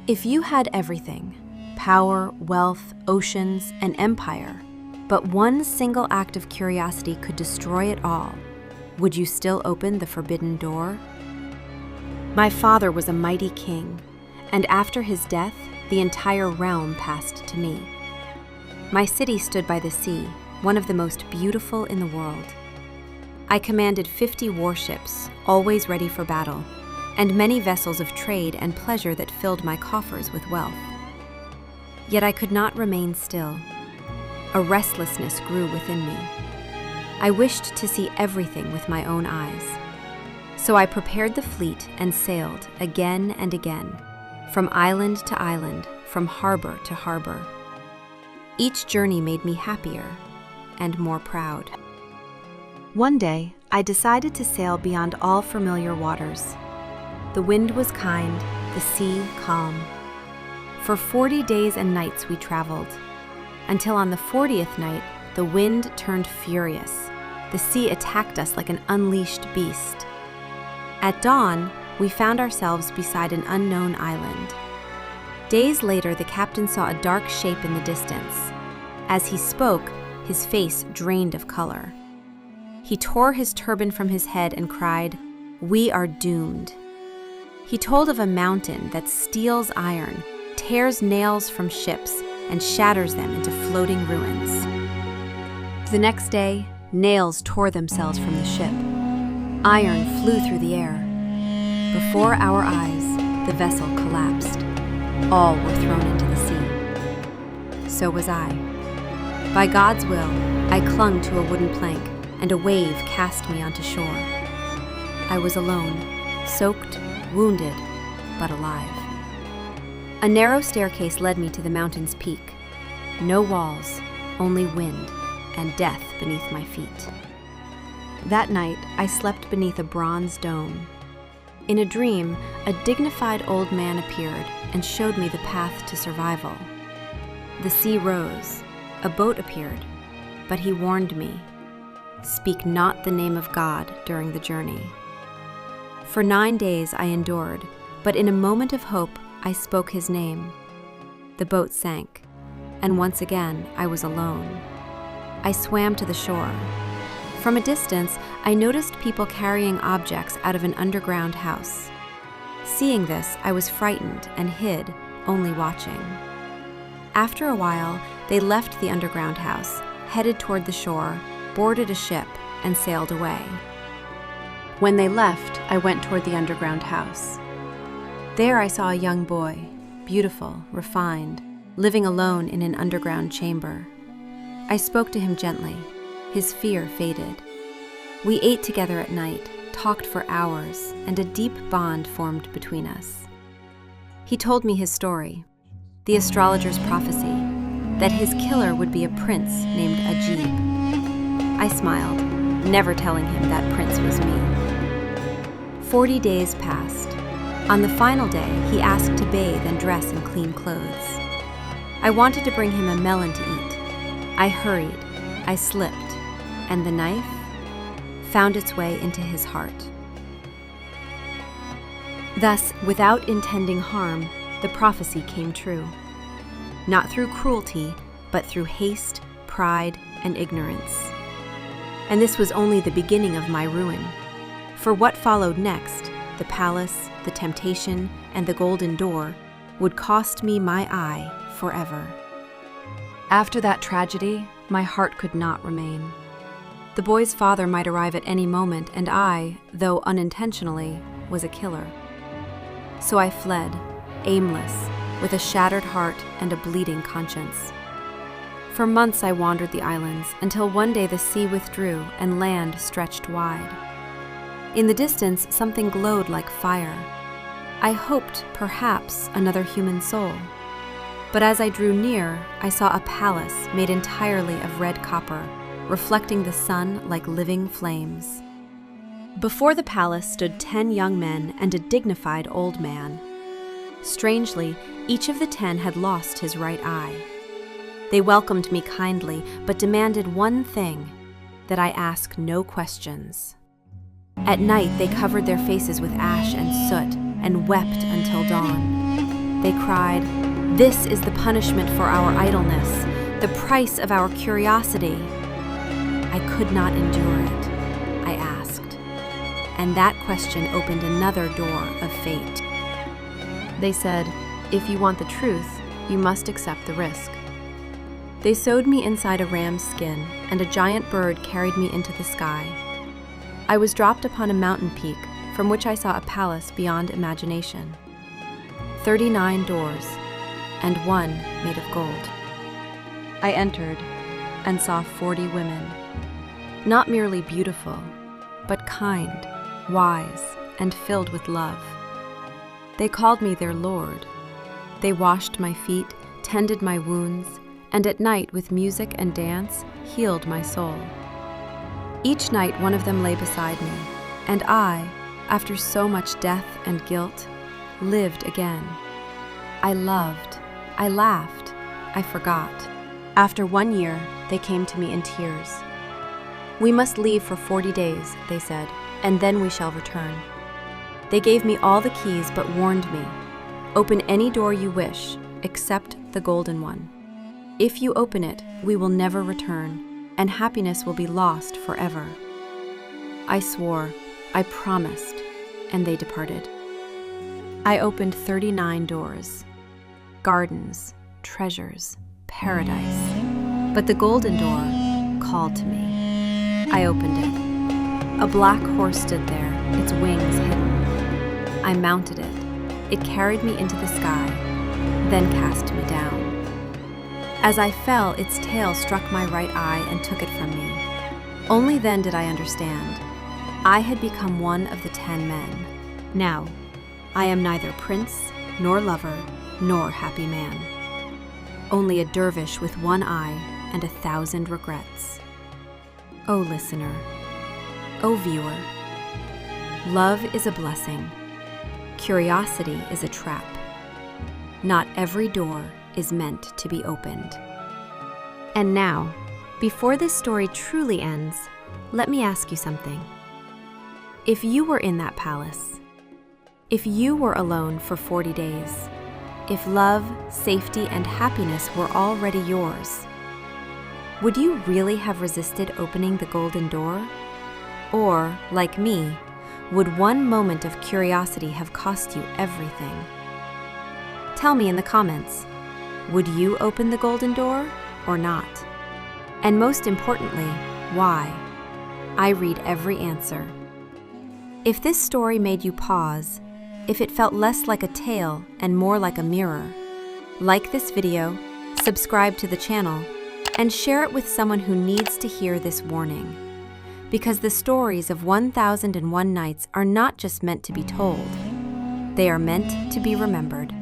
If you had everything, power, wealth, oceans, an empire, but one single act of curiosity could destroy it all, would you still open the forbidden door? My father was a mighty king, and after his death, the entire realm passed to me. My city stood by the sea, one of the most beautiful in the world. I commanded 50 warships, always ready for battle, and many vessels of trade and pleasure that filled my coffers with wealth. Yet I could not remain still. A restlessness grew within me. I wished to see everything with my own eyes. So I prepared the fleet and sailed again and again, from island to island, from harbor to harbor. Each journey made me happier and more proud. One day, I decided to sail beyond all familiar waters. The wind was kind, the sea calm. For 40 days and nights we traveled, until on the 40th night, the wind turned furious. The sea attacked us like an unleashed beast. At dawn, we found ourselves beside an unknown island. Days later, the captain saw a dark shape in the distance. As he spoke, his face drained of color. He tore his turban from his head and cried, "We are doomed." He told of a mountain that steals iron, tears nails from ships, and shatters them into floating ruins. The next day, nails tore themselves from the ship. Iron flew through the air. Before our eyes, the vessel collapsed. All were thrown into the sea. So was I. By God's will, I clung to a wooden plank, and a wave cast me onto shore. I was alone, soaked, wounded, but alive. A narrow staircase led me to the mountain's peak. No walls, only wind, and death beneath my feet. That night, I slept beneath a bronze dome. In a dream, a dignified old man appeared and showed me the path to survival. The sea rose, a boat appeared, but he warned me, "Speak not the name of God during the journey." For 9 days I endured, but in a moment of hope, I spoke his name. The boat sank, and once again I was alone. I swam to the shore. From a distance, I noticed people carrying objects out of an underground house. Seeing this, I was frightened and hid, only watching. After a while, they left the underground house, headed toward the shore, boarded a ship, and sailed away. When they left, I went toward the underground house. There I saw a young boy, beautiful, refined, living alone in an underground chamber. I spoke to him gently. His fear faded. We ate together at night, talked for hours, and a deep bond formed between us. He told me his story, the astrologer's prophecy, that his killer would be a prince named Ajib. I smiled, never telling him that prince was me. 40 days passed. On the final day, he asked to bathe and dress in clean clothes. I wanted to bring him a melon to eat. I hurried, I slipped, and the knife found its way into his heart. Thus, without intending harm, the prophecy came true. Not through cruelty, but through haste, pride, and ignorance. And this was only the beginning of my ruin. For what followed next, the palace, the temptation, and the golden door, would cost me my eye forever. After that tragedy, my heart could not remain. The boy's father might arrive at any moment, and I, though unintentionally, was a killer. So I fled, aimless, with a shattered heart and a bleeding conscience. For months I wandered the islands, until one day the sea withdrew and land stretched wide. In the distance, something glowed like fire. I hoped, perhaps, another human soul. But as I drew near, I saw a palace made entirely of red copper, reflecting the sun like living flames. Before the palace stood 10 young men and a dignified old man. Strangely, each of the 10 had lost his right eye. They welcomed me kindly, but demanded one thing, that I ask no questions. At night, they covered their faces with ash and soot and wept until dawn. They cried, "This is the punishment for our idleness, the price of our curiosity." I could not endure it, I asked, and that question opened another door of fate. They said, "If you want the truth, you must accept the risk." They sewed me inside a ram's skin, and a giant bird carried me into the sky. I was dropped upon a mountain peak from which I saw a palace beyond imagination. 39 doors, and one made of gold. I entered and saw 40 women, not merely beautiful, but kind, wise, and filled with love. They called me their lord. They washed my feet, tended my wounds, and at night with music and dance healed my soul. Each night one of them lay beside me, and I, after so much death and guilt, lived again. I loved, I laughed, I forgot. After 1 year, they came to me in tears. "We must leave for 40 days, they said, "and then we shall return." They gave me all the keys but warned me, "Open any door you wish, except the golden one. If you open it, we will never return, and happiness will be lost forever." I swore, I promised, and they departed. I opened 39 doors, gardens, treasures, paradise. But the golden door called to me. I opened it. A black horse stood there, its wings hidden. I mounted it. It carried me into the sky, then cast me down. As I fell, its tail struck my right eye and took it from me. Only then did I understand. I had become one of the 10 men. Now, I am neither prince, nor lover, nor happy man. Only a dervish with one eye and 1,000 regrets. O listener, O viewer, love is a blessing. Curiosity is a trap. Not every door is meant to be opened. And now, before this story truly ends, let me ask you something. If you were in that palace, if you were alone for 40 days, if love, safety, and happiness were already yours, would you really have resisted opening the golden door? Or, like me, would one moment of curiosity have cost you everything? Tell me in the comments, would you open the golden door or not? And most importantly, why? I read every answer. If this story made you pause, if it felt less like a tale and more like a mirror, like this video, subscribe to the channel, and share it with someone who needs to hear this warning. Because the stories of 1001 Nights are not just meant to be told, they are meant to be remembered.